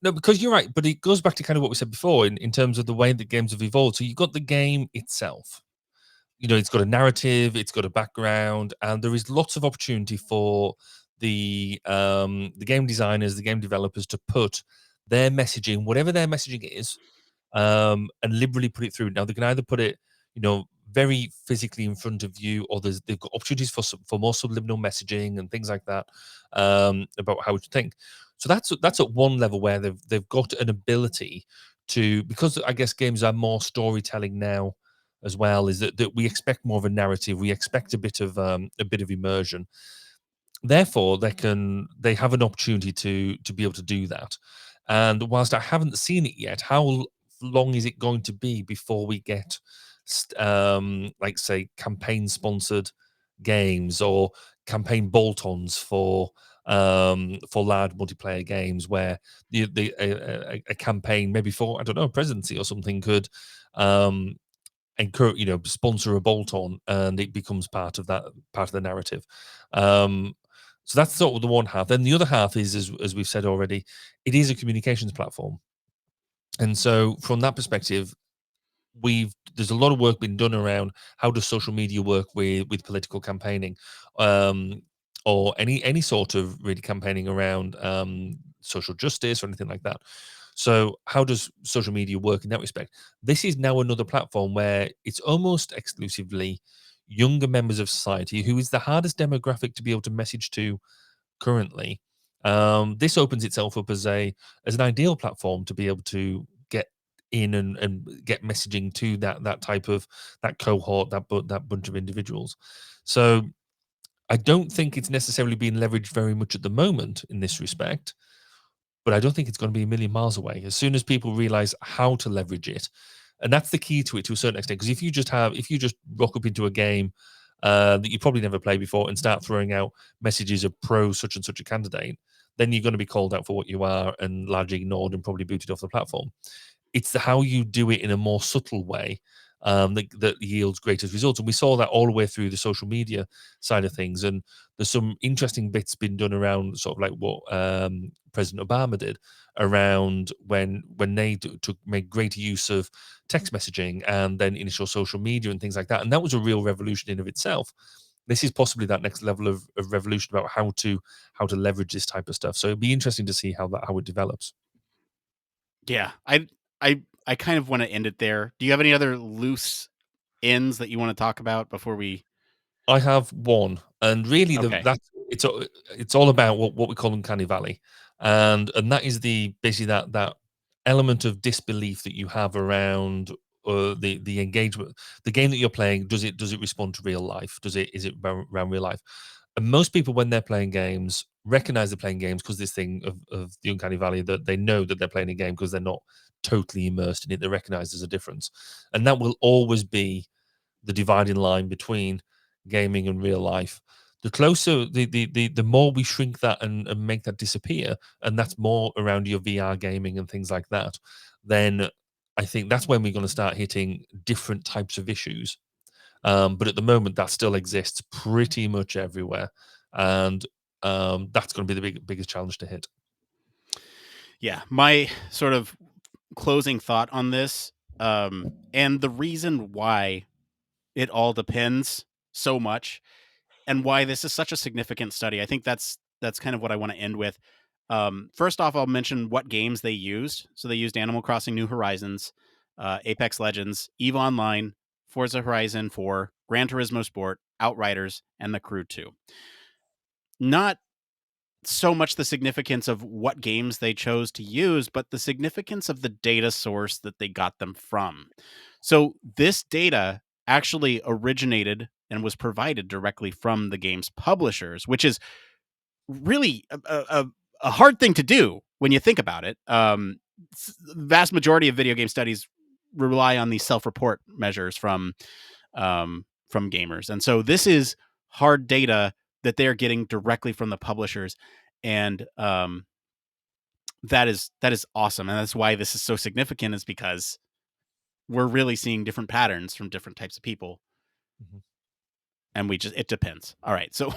no, because you're right, but it goes back to kind of what we said before in terms of the way that games have evolved. So you've got the game itself, it's got a narrative, it's got a background, and there is lots of opportunity for the game designers, the game developers to put their messaging, whatever their messaging is, and liberally put it through. Now they can either put it, very physically in front of you, or they've got opportunities for more subliminal messaging and things like that, about how to think. So that's at one level where they've got an ability to, because I guess games are more storytelling now as well, is that we expect more of a narrative, we expect a bit of immersion. Therefore, they have an opportunity to be able to do that. And whilst I haven't seen it yet, how long is it going to be before we get, like say, campaign sponsored games or campaign bolt-ons for large multiplayer games, where a campaign maybe for, I don't know, a presidency or something could encourage, sponsor a bolt-on, and it becomes part of the narrative. So that's sort of the one half. Then the other half is, as we've said already, it is a communications platform. And so from that perspective, there's a lot of work being done around how does social media work with political campaigning, um, or any sort of really campaigning around social justice or anything like that. So how does social media work in that respect? This is now another platform where it's almost exclusively younger members of society, who is the hardest demographic to be able to message to currently. This opens itself up as an ideal platform to be able to get in and get messaging to that type of, that cohort, that bunch of individuals. So I don't think it's necessarily being leveraged very much at the moment in this respect, but I don't think it's going to be a million miles away as soon as people realize how to leverage it. And that's the key to it to a certain extent. Because if you just rock up into a game that you probably never played before and start throwing out messages of pro such and such a candidate, then you're going to be called out for what you are and largely ignored and probably booted off the platform. It's how you do it in a more subtle way, that yields greatest results. And we saw that all the way through the social media side of things. And there's some interesting bits been done around sort of like what President Obama did around when they made greater use of text messaging and then initial social media and things like that. And that was a real revolution in of itself. This is possibly that next level of revolution about how to leverage this type of stuff. So it'd be interesting to see how it develops. Yeah, I kind of want to end it there. Do you have any other loose ends that you want to talk about before we? I have one, and really Okay. it's all about what we call uncanny valley, and that is basically that element of disbelief that you have around the engagement, the game that you're playing. Does it respond to real life? Is it around real life? And most people, when they're playing games, recognize they're playing games because this thing of the uncanny valley, that they know that they're playing a game because they're not totally immersed in it. They recognize there's a difference, and that will always be the dividing line between gaming and real life. The closer, the more we shrink that and make that disappear, and that's more around your VR gaming and things like that, then I think that's when we're going to start hitting different types of issues. But at the moment, that still exists pretty much everywhere, and that's going to be the biggest challenge to hit. Yeah, my sort of closing thought on this, and the reason why it all depends so much, and why this is such a significant study. I think that's kind of what I want to end with. First off, I'll mention what games they used. So they used Animal Crossing: New Horizons, Apex Legends, EVE Online, Forza Horizon 4, Gran Turismo Sport, Outriders, and The Crew 2. Not so much the significance of what games they chose to use, but the significance of the data source that they got them from. So this data actually originated and was provided directly from the game's publishers, which is really a hard thing to do when you think about it. The vast majority of video game studies rely on these self-report measures from gamers, and so this is hard data that they're getting directly from the publishers, and that is awesome, and that's why this is so significant. Is because we're really seeing different patterns from different types of people. Mhm. And it depends. All right. So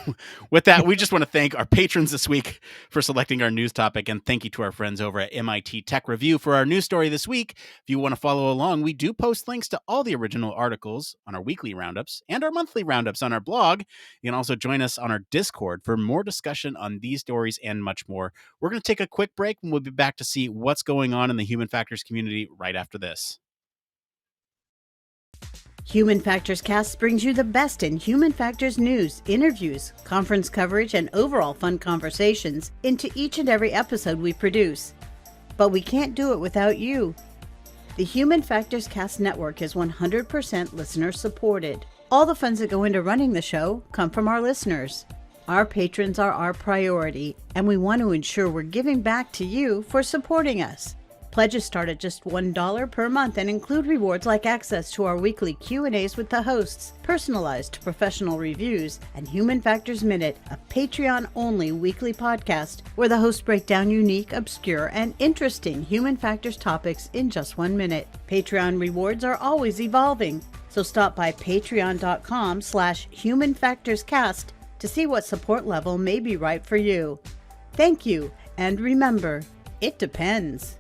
with that, we just want to thank our patrons this week for selecting our news topic. And thank you to our friends over at MIT Tech Review for our news story this week. If you want to follow along, we do post links to all the original articles on our weekly roundups and our monthly roundups on our blog. You can also join us on our Discord for more discussion on these stories and much more. We're going to take a quick break and we'll be back to see what's going on in the human factors community right after this. Human Factors Cast brings you the best in human factors news, interviews, conference coverage, and overall fun conversations into each and every episode we produce. But we can't do it without you. The Human Factors Cast network is 100% listener supported. All the funds that go into running the show come from our listeners. Our patrons are our priority, and we want to ensure we're giving back to you for supporting us. Pledges start at just $1 per month and include rewards like access to our weekly Q&As with the hosts, personalized professional reviews, and Human Factors Minute, a Patreon-only weekly podcast where the hosts break down unique, obscure, and interesting human factors topics in just 1 minute. Patreon rewards are always evolving, so stop by patreon.com/humanfactorscast to see what support level may be right for you. Thank you, and remember, it depends.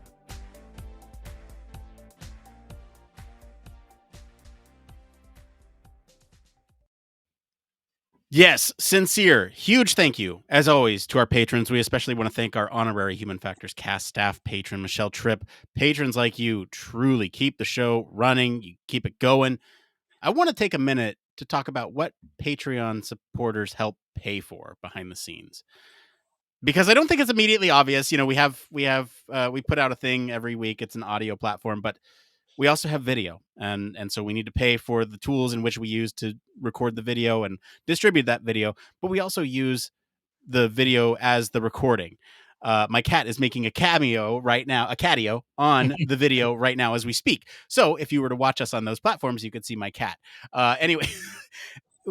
Yes, sincere, huge thank you, as always, to our patrons. We especially want to thank our honorary Human Factors Cast staff patron, Michelle Tripp. Patrons like you truly keep the show running, you keep it going. I want to take a minute to talk about what Patreon supporters help pay for behind the scenes, because I don't think it's immediately obvious. You know, we put out a thing every week. It's an audio platform, but we also have video, and so we need to pay for the tools in which we use to record the video and distribute that video, but we also use the video as the recording. My cat is making a cameo right now, a catio on the video right now as we speak. So if you were to watch us on those platforms, you could see my cat. Anyway,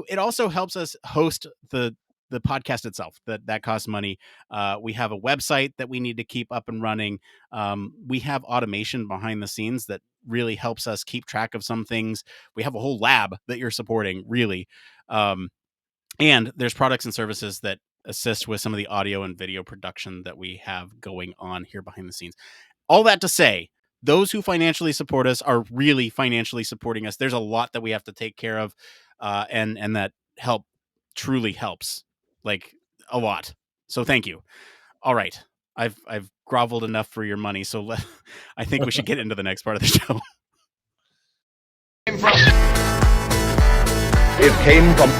it also helps us host the podcast itself. That costs money. We have a website that we need to keep up and running. We have automation behind the scenes that really helps us keep track of some things. We have a whole lab that you're supporting, really. And there's products and services that assist with some of the audio and video production that we have going on here behind the scenes. All that to say, those who financially support us are really financially supporting us. There's a lot that we have to take care of, and that help truly helps, like, a lot. So thank you. All right, I've groveled enough for your money, so I think we should get into the next part of the show. It came from.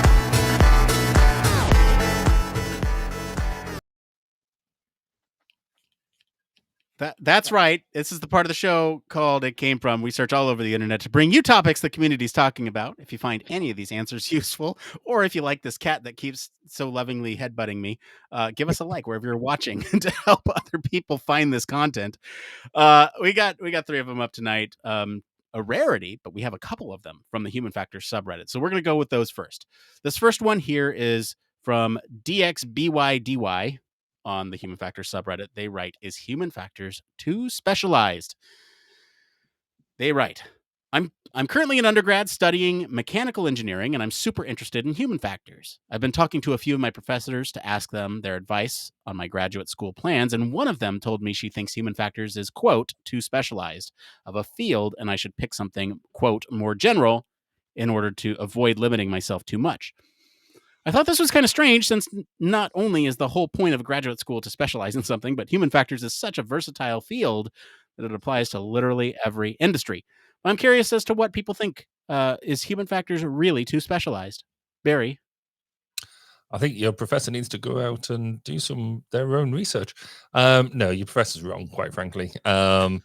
That's right. This is the part of the show called It Came From. We search all over the internet to bring you topics the community's talking about. If you find any of these answers useful, or if you like this cat that keeps so lovingly headbutting me, give us a like wherever you're watching to help other people find this content. We got 3 of them up tonight. A rarity, but we have a couple of them from the Human Factors subreddit. So we're going to go with those first. This first one here is from dxbydy. On the Human Factors subreddit. They write, "Is human factors too specialized?" They write, I'm currently an undergrad studying mechanical engineering, and I'm super interested in human factors. I've been talking to a few of my professors to ask them their advice on my graduate school plans, and one of them told me she thinks human factors is, quote, too specialized of a field, and I should pick something, quote, more general in order to avoid limiting myself too much. I thought this was kind of strange, since not only is the whole point of a graduate school to specialize in something, but human factors is such a versatile field that it applies to literally every industry. I'm curious as to what people think. Is human factors really too specialized? Barry? I think your professor needs to go out and do their own research. No, your professor's wrong, quite frankly. Human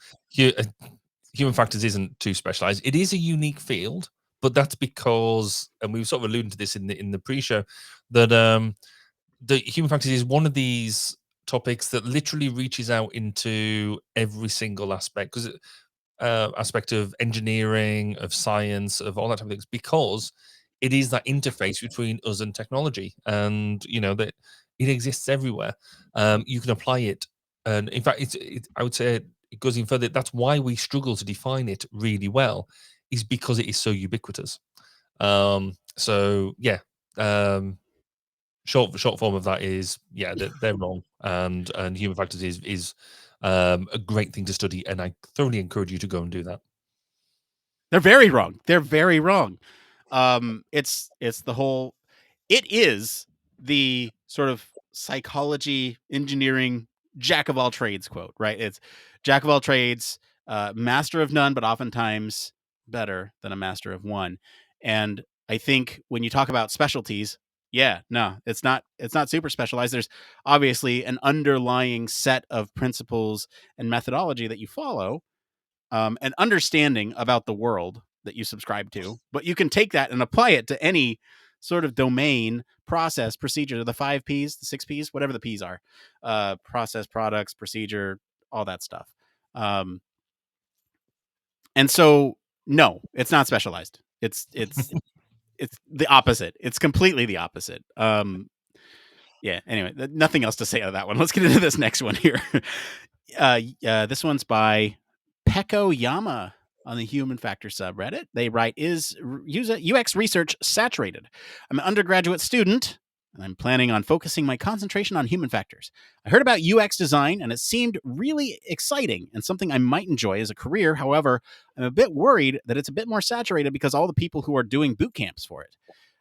factors isn't too specialized. It is a unique field, but that's because, and we were sort of alluding to this in the pre-show, that the human factors is one of these topics that literally reaches out into every single aspect, because aspect of engineering, of science, of all that type of things, because it is that interface between us and technology, and that it exists everywhere. You can apply it, and in fact, I would say it goes even further. That's why we struggle to define it really well, is because it is so ubiquitous. So yeah, short form of that is, yeah, they're wrong, and human factors is a great thing to study, and I thoroughly encourage you to go and do that. They're very wrong. They're very wrong. It's the whole. It is the sort of psychology, engineering, jack of all trades quote, right? It's jack of all trades, master of none, but oftentimes better than a master of one. And I think when you talk about specialties, yeah, no, it's not super specialized. There's obviously an underlying set of principles and methodology that you follow, an understanding about the world that you subscribe to, but you can take that and apply it to any sort of domain, process, procedure, the 5 P's, the 6 P's, whatever the P's are, process, products, procedure, all that stuff. And so, no, it's not specialized. It's the opposite. It's completely the opposite. Yeah. Anyway, nothing else to say on that one. Let's get into this next one here. This one's by Pekoyamaaa on the Human Factor subreddit. They write, is UX research saturated? I'm an undergraduate student, and I'm planning on focusing my concentration on human factors. I heard about UX design, and it seemed really exciting and something I might enjoy as a career. However, I'm a bit worried that it's a bit more saturated because all the people who are doing boot camps for it.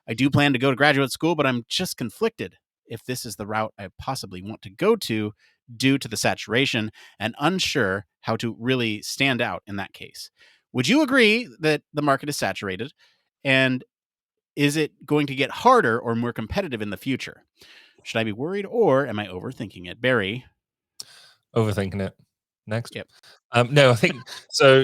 I do plan to go to graduate school, but I'm just conflicted if this is the route I possibly want to go to due to the saturation, and unsure how to really stand out in that case. Would you agree that the market is saturated? And is it going to get harder or more competitive in the future? Should I be worried, or am I overthinking it? Barry? Overthinking it. Next. Yep. No, I think so.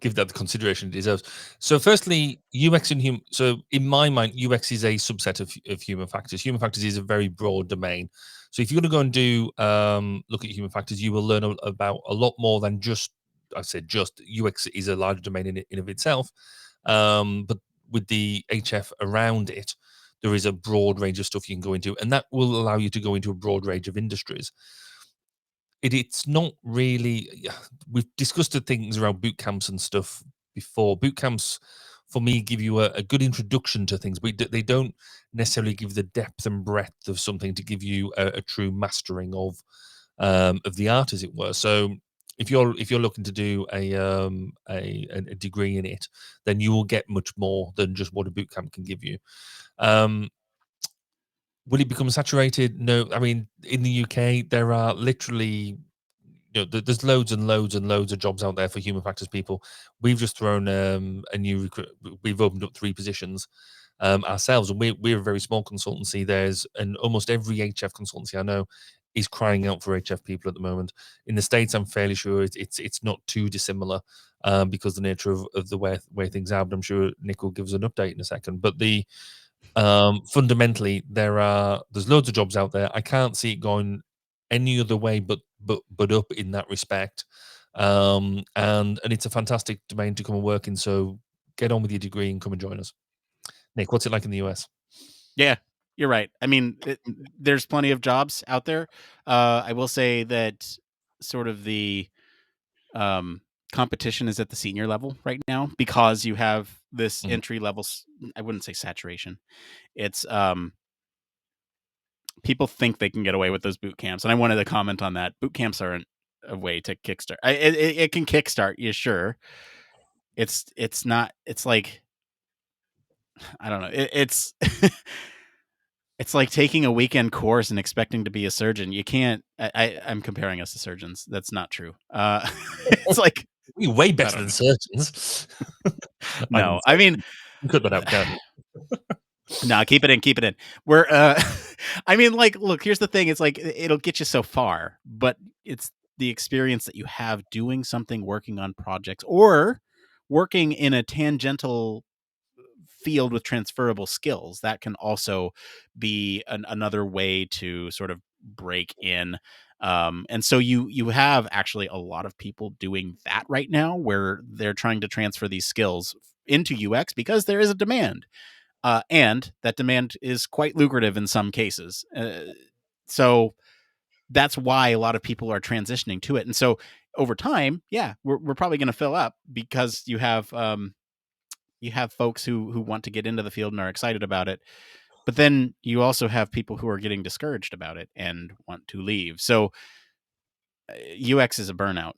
Give that the consideration it deserves. So, firstly, UX and human. So, in my mind, UX is a subset of human factors. Human factors is a very broad domain. So, if you're going to go and do look at human factors, you will learn about a lot more than just. I said just UX is a large domain in of itself, but with the HF around it, there is a broad range of stuff you can go into, and that will allow you to go into a broad range of industries. It's not really. We've discussed the things around boot camps and stuff before. Boot camps, for me, give you a good introduction to things, but they don't necessarily give the depth and breadth of something to give you a true mastering of the art, as it were. So, if you're looking to do a degree in it, then you will get much more than just what a boot camp can give you. Will it become saturated? No. I mean, in the UK, there are literally, there's loads and loads and loads of jobs out there for human factors people. We've just thrown a new we've opened up 3 positions ourselves, and we're a very small consultancy. And almost every HF consultancy I know is crying out for HF people at the moment. In the States, I'm fairly sure it's not too dissimilar, because the nature of the way things are. But I'm sure Nick will give us an update in a second. But fundamentally, there's loads of jobs out there. I can't see it going any other way but up in that respect. And it's a fantastic domain to come and work in. So get on with your degree and come and join us. Nick, what's it like in the US? Yeah, you're right. I mean, there's plenty of jobs out there. I will say that sort of the competition is at the senior level right now because you have this entry level. I wouldn't say saturation. It's people think they can get away with those boot camps, and I wanted to comment on that. Boot camps aren't a way to kickstart. It can kickstart you, sure. It's not. It's like, I don't know. It's it's like taking a weekend course and expecting to be a surgeon. You can't. I'm comparing us to surgeons. That's not true. It's like You're way I better don't than know. surgeons. I No, didn't I say mean, you can cut that out, can't you? no, keep it in, keep it in. We're, I mean, like, look, here's the thing. It's like it'll get you so far, but it's the experience that you have doing something, working on projects, or working in a tangential field with transferable skills. That can also be another way to sort of break in. And so you have actually a lot of people doing that right now, where they're trying to transfer these skills into UX because there is a demand, and that demand is quite lucrative in some cases. So that's why a lot of people are transitioning to it. And so over time, yeah, we're probably going to fill up because you have folks who want to get into the field and are excited about it. But then you also have people who are getting discouraged about it and want to leave. So UX is a burnout.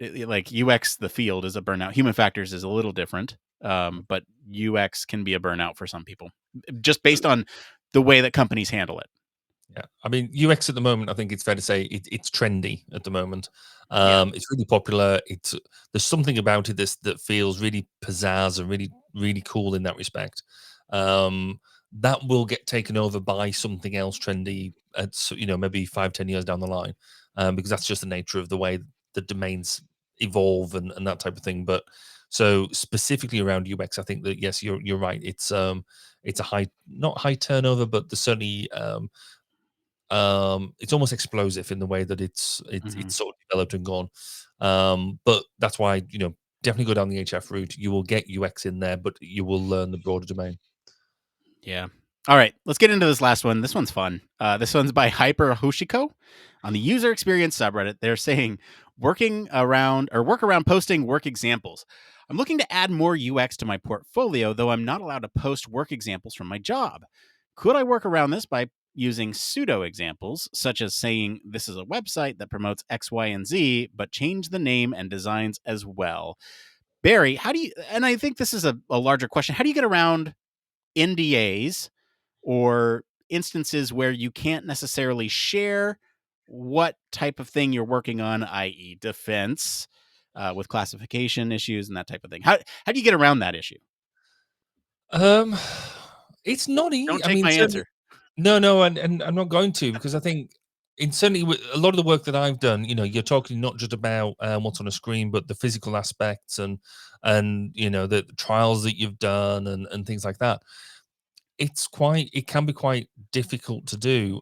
Like UX, the field is a burnout. Human factors is a little different, but UX can be a burnout for some people, just based on the way that companies handle it. Yeah, I mean UX at the moment, I think it's fair to say it's trendy at the moment. Yeah. It's really popular. It's there's something about it that feels really pizzazz and really cool in that respect. That will get taken over by something else trendy at maybe 5-10 years down the line, because that's just the nature of the way the domains evolve and that type of thing. But so specifically around UX, I think that yes, you're right. It's a high, not high turnover, but there's certainly it's almost explosive in the way that Hmm. it's sort of developed and gone. But that's why definitely go down the HF route. You will get UX in there, but you will learn the broader domain. Yeah. All right, let's get into this last one. This one's fun. This one's by hyperhoshiko on the user experience subreddit. They're saying work around posting work examples. I'm looking to add more UX to my portfolio, though I'm not allowed to post work examples from my job. Could I work around this by using pseudo examples, such as saying this is a website that promotes X, Y, and Z, but change the name and designs as well? Barry, how do you, and I think this is a larger question, how do you get around NDAs or instances where you can't necessarily share what type of thing you're working on, i.e., defense, with classification issues and that type of thing? How do you get around that issue? Um, it's not easy. Don't I take mean, my certainly answer. no, and I'm not going to because I think in certainly with a lot of the work that I've done, you're talking not just about what's on a screen, but the physical aspects and the trials that you've done and things like that. It can be quite difficult to do.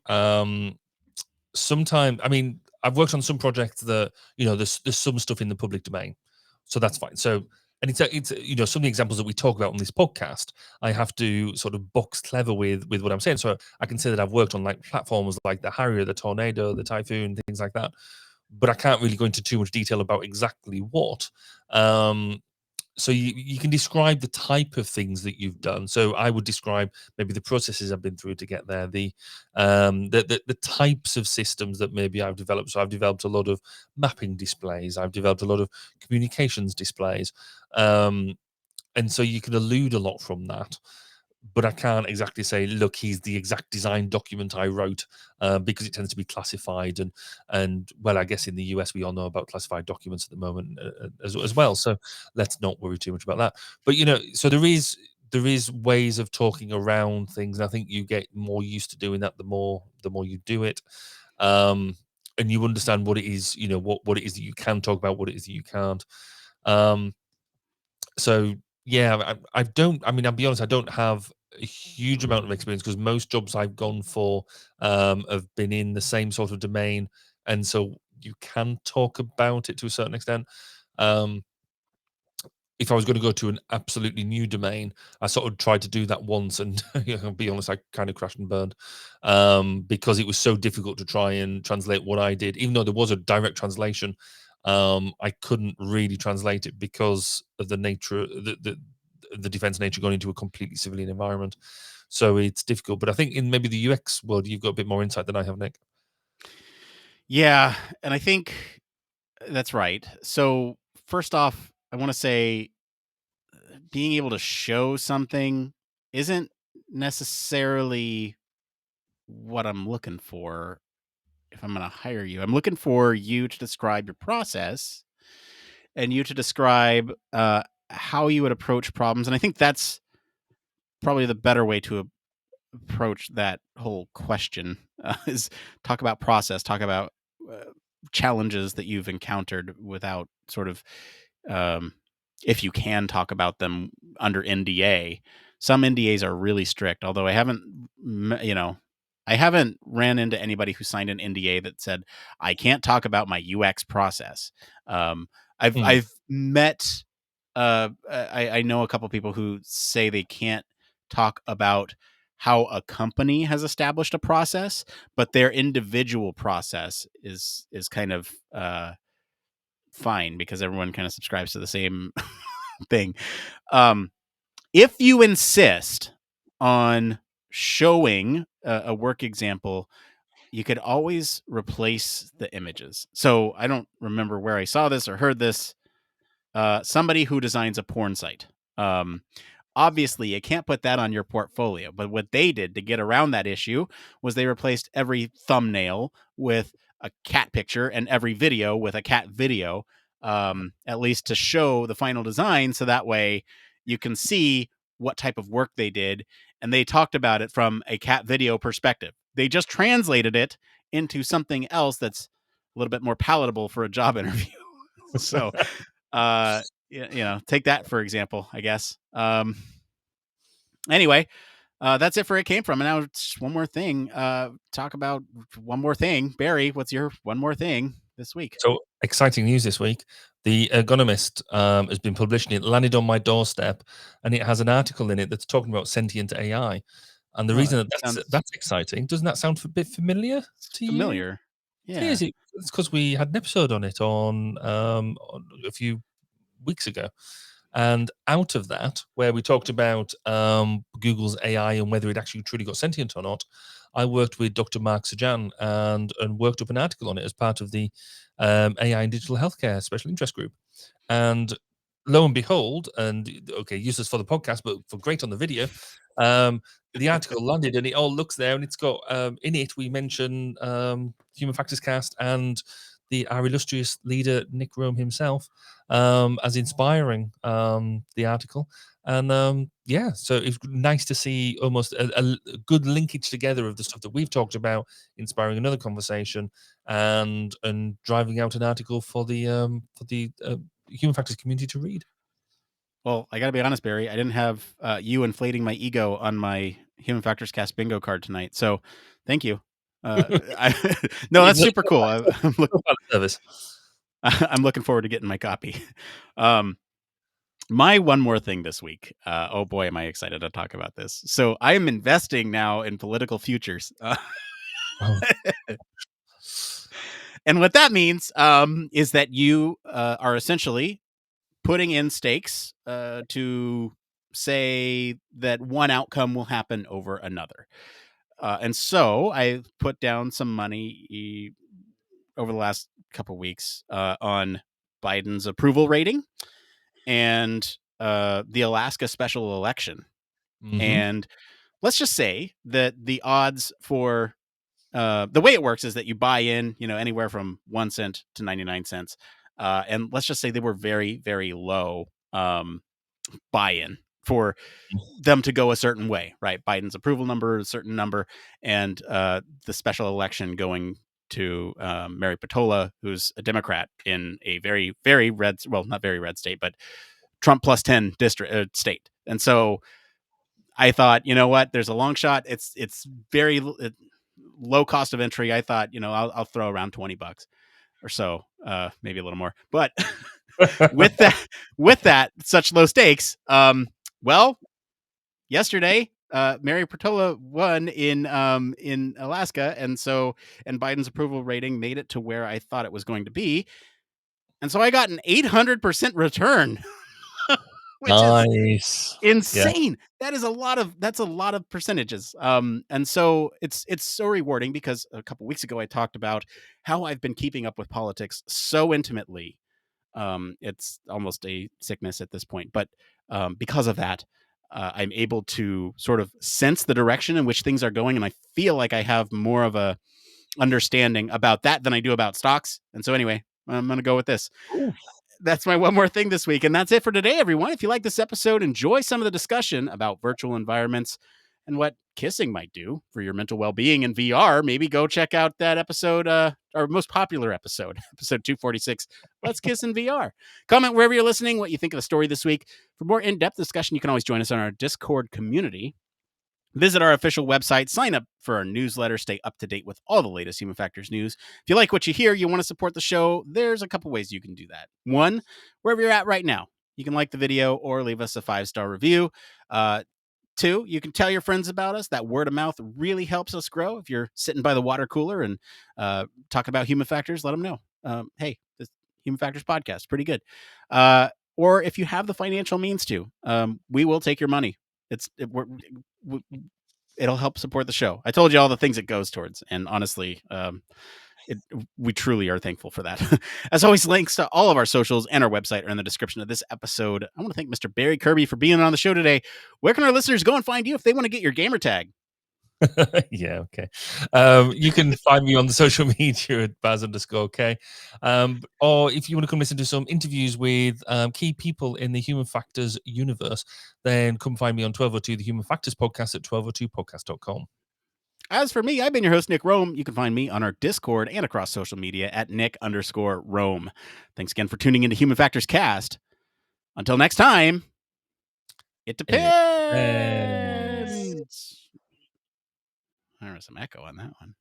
Sometimes, I mean, I've worked on some projects that there's some stuff in the public domain, so that's fine. So, and it's some of the examples that we talk about on this podcast, I have to sort of box clever with what I'm saying. So I can say that I've worked on like platforms like the Harrier, the Tornado, the Typhoon, things like that, but I can't really go into too much detail about exactly what. Um, so you can describe the type of things that you've done. So I would describe maybe the processes I've been through to get there, the types of systems that maybe I've developed. So I've developed a lot of mapping displays. I've developed a lot of communications displays, and so you can allude a lot from that. But I can't exactly say, look, he's the exact design document I wrote, because it tends to be classified, and well, I guess in the US we all know about classified documents at the moment, as well. So let's not worry too much about that. But so there is ways of talking around things, and I think you get more used to doing that the more you do it, and you understand what it is, what it is that you can talk about, what it is that you can't. Um, so yeah, I don't. I mean, I'll be honest. I don't have a huge amount of experience because most jobs I've gone for have been in the same sort of domain, and so you can talk about it to a certain extent. Um, if I was going to go to an absolutely new domain, I sort of tried to do that once, and I'll be honest, I kind of crashed and burned, because it was so difficult to try and translate what I did. Even though there was a direct translation, I couldn't really translate it because of the nature, the defense nature going into a completely civilian environment. So it's difficult. But I think in maybe the UX world, you've got a bit more insight than I have, Nick. Yeah, and I think that's right. So first off, I want to say being able to show something isn't necessarily what I'm looking for if I'm going to hire you. I'm looking for you to describe your process and you to describe how you would approach problems. And I think that's probably the better way to approach that whole question is talk about process, talk about challenges that you've encountered without sort of, um, if you can talk about them under NDA. Some NDAs are really strict, although I haven't, I haven't ran into anybody who signed an NDA that said I can't talk about my UX process. I've met, I know a couple people who say they can't talk about how a company has established a process, but their individual process is kind of fine because everyone kind of subscribes to the same thing. If you insist on showing a work example, you could always replace the images. So I don't remember where I saw this or heard this. Somebody who designs a porn site. Obviously, you can't put that on your portfolio. But what they did to get around that issue was they replaced every thumbnail with a cat picture and every video with a cat video, at least to show the final design. So that way you can see what type of work they did. And they talked about it from a cat video perspective. They just translated it into something else that's a little bit more palatable for a job interview. So, take that for example, I guess. Anyway, that's it for It Came From. And now it's one more thing. Talk about one more thing. Barry, what's your one more thing this week? So exciting news this week. The Ergonomist has been publishing it, landed on my doorstep, and it has an article in it that's talking about sentient AI. And the reason that's exciting, doesn't that sound a bit familiar to you? Familiar. Yeah. It is. It's because we had an episode on it on a few weeks ago. And out of that, where we talked about Google's AI and whether it actually truly got sentient or not, I worked with Dr. Mark Sajan and worked up an article on it as part of the AI and digital healthcare special interest group. And lo and behold, and okay, useless for the podcast, but for great on the video, the article landed and it all looks there, and it's got in it we mention Human Factors Cast and our illustrious leader Nick Rome himself as inspiring the article. And so it's nice to see almost a good linkage together of the stuff that we've talked about, inspiring another conversation and driving out an article for the Human Factors community to read. Well, I got to be honest, Barry. I didn't have you inflating my ego on my Human Factors Cast bingo card tonight. So thank you. No, that's super cool. I'm looking forward to getting my copy. My one more thing this week. Oh boy, am I excited to talk about this. So I am investing now in political futures. And what that means is that you are essentially putting in stakes to say that one outcome will happen over another. And so I put down some money over the last couple of weeks on Biden's approval rating and the Alaska special election. Mm-hmm. And let's just say that the odds for the way it works is that you buy in, anywhere from 1 cent to 99 cents. And let's just say they were very, very low buy-in for them to go a certain way, right? Biden's approval number, a certain number, and the special election going to Mary Patola, who's a Democrat in a very, very red, well, not very red state, but Trump plus 10 district state. And so I thought, you know what, there's a long shot. It's very low cost of entry. I thought, I'll throw around $20 or so, maybe a little more. But with that, such low stakes, well, yesterday, Mary Patola won in Alaska, and Biden's approval rating made it to where I thought it was going to be, and so I got an 800% return, which is insane. Yeah. That's a lot of percentages, and so it's so rewarding because a couple weeks ago I talked about how I've been keeping up with politics so intimately. It's almost a sickness at this point, but because of that, I'm able to sort of sense the direction in which things are going, and I feel like I have more of a understanding about that than I do about stocks. And so anyway, I'm going to go with this. Ooh. That's my one more thing this week. And that's it for today, everyone. If you like this episode, enjoy some of the discussion about virtual environments and what kissing might do for your mental well-being in VR, maybe go check out that episode, our most popular episode, episode 246, Let's Kiss in VR. Comment wherever you're listening what you think of the story this week. For more in-depth discussion, you can always join us on our Discord community. Visit our official website, sign up for our newsletter, stay up to date with all the latest Human Factors news. If you like what you hear, you want to support the show, there's a couple ways you can do that. One, wherever you're at right now, you can like the video or leave us a 5-star review. Two, you can tell your friends about us. That word of mouth really helps us grow. If you're sitting by the water cooler and talking about Human Factors, let them know. Hey, this Human Factors podcast, pretty good. Or if you have the financial means to, we will take your money. It'll help support the show. I told you all the things it goes towards, and honestly, we truly are thankful for that. As always, links to all of our socials and our website are in the description of this episode. I want to thank Mr. Barry Kirby for being on the show today. Where can our listeners go and find you if they want to get your gamer tag? Yeah, okay. You can find me on the social media at Baz_K. Or if you want to come listen to some interviews with key people in the Human Factors universe, then come find me on 1202, the Human Factors podcast at 1202podcast.com. As for me, I've been your host, Nick Rome. You can find me on our Discord and across social media at Nick_Rome. Thanks again for tuning into Human Factors Cast. Until next time, it depends. There was some echo on that one.